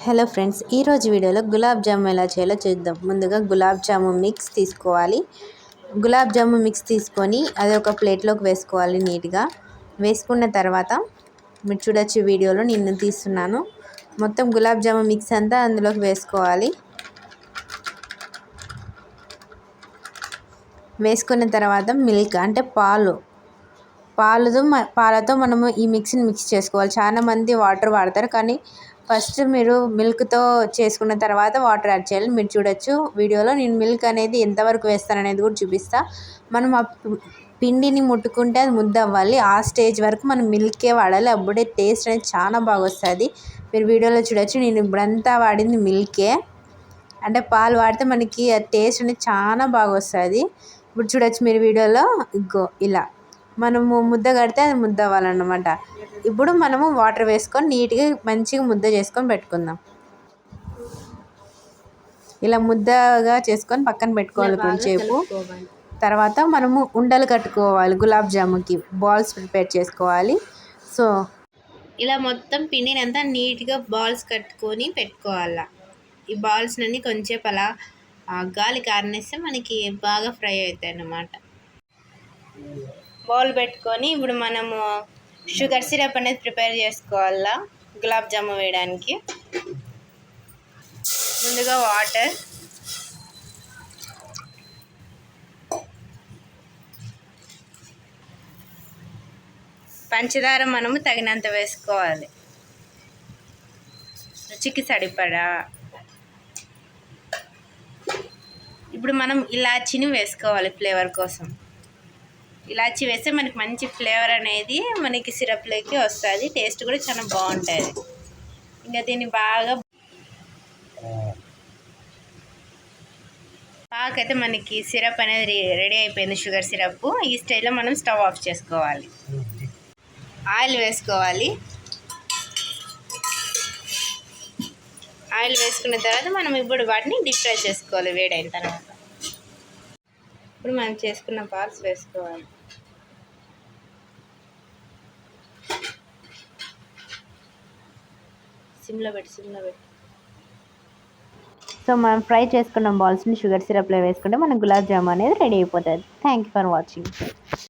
Hello friends, ఈరోజు వీడియోలో గులాబ్ జామున్ ఎలా చేయాలో చూద్దాం. ముందుగా గులాబ్ జామున్ మిక్స్ తీసుకోవాలి. గులాబ్ జామున్ మిక్స్ తీసుకొని అది ఒక ప్లేట్లోకి వేసుకోవాలి. నీట్గా వేసుకున్న తర్వాత మీరు చూడొచ్చు, వీడియోలో నేను తీస్తున్నాను. మొత్తం గులాబ్ జామున్ మిక్స్ అంతా అందులోకి వేసుకోవాలి. వేసుకున్న తర్వాత మిల్క్ అంటే పాలతో మనము ఈ మిక్స్ని మిక్స్ చేసుకోవాలి. చాలా మంది వాటర్ వాడతారు, కానీ ఫస్ట్ మీరు మిల్క్తో చేసుకున్న తర్వాత వాటర్ యాడ్ చేయాలి. మీరు చూడొచ్చు వీడియోలో నేను మిల్క్ అనేది ఎంతవరకు వేస్తాను అనేది కూడా చూపిస్తా. మనం ఆ పిండిని ముట్టుకుంటే అది ముద్ద అవ్వాలి. ఆ స్టేజ్ వరకు మనం మిల్కే వాడాలి. అప్పుడే టేస్ట్ అనేది చాలా బాగా వస్తుంది. మీరు వీడియోలో చూడొచ్చు, నేను ఇప్పుడంతా వాడింది మిల్కే. అంటే పాలు వాడితే మనకి ఆ టేస్ట్ అనేది చాలా బాగా వస్తుంది. ఇప్పుడు చూడొచ్చు మీరు వీడియోలో, ఇలా మనము ముద్ద కడితే అది ముద్ద అవ్వాలన్నమాట. ఇప్పుడు మనము వాటర్ వేసుకొని నీట్గా మంచిగా ముద్ద చేసుకొని పెట్టుకుందాం. ఇలా ముద్దగా చేసుకొని పక్కన పెట్టుకోవాలి కొంచెంసేపు. తర్వాత మనము ఉండలు కట్టుకోవాలి. గులాబ్ జామున్కి బాల్స్ ప్రిపేర్ చేసుకోవాలి. సో ఇలా మొత్తం పిండిని అంతా నీట్గా బాల్స్ కట్టుకొని పెట్టుకోవాలి. ఈ బాల్స్ అన్నీ కొంచెంసేపు అలా గాలి కారనిస్తే మనకి బాగా ఫ్రై అవుతాయి అన్నమాట. బౌల్ పెట్టుకొని ఇప్పుడు మనము షుగర్ సిరప్ అనేది ప్రిపేర్ చేసుకోవాలా. గులాబ్ జామున్ వేయడానికి ముందుగా వాటర్, పంచదార మనము తగినంత వేసుకోవాలి, రుచికి సరిపడా. ఇప్పుడు మనం ఇలాచీని వేసుకోవాలి ఫ్లేవర్ కోసం. ఇలాచీ వేస్తే మనకి మంచి ఫ్లేవర్ అనేది మనకి సిరప్లోకి వస్తుంది. టేస్ట్ కూడా చాలా బాగుంటుంది. ఇంకా దీన్ని బాగైతే మనకి సిరప్ అనేది రెడీ అయిపోయింది, షుగర్ సిరప్. ఈ స్టేజ్లో మనం స్టవ్ ఆఫ్ చేసుకోవాలి. ఆయిల్ వేసుకోవాలి. ఆయిల్ వేసుకున్న తర్వాత మనం ఇప్పుడు వాటిని డీప్ ఫ్రై చేసుకోవాలి. వేడైన తర్వాత ఇప్పుడు మనం చేసుకున్న బాల్స్ వేసుకోవాలి. సిమ్లో పెట్టి. సో మనం ఫ్రై చేసుకున్న బాల్స్ని షుగర్ సిరప్లో వేసుకుంటే మన గులాబ్ జామున్ అనేది రెడీ అయిపోతుంది. Thank you for watching.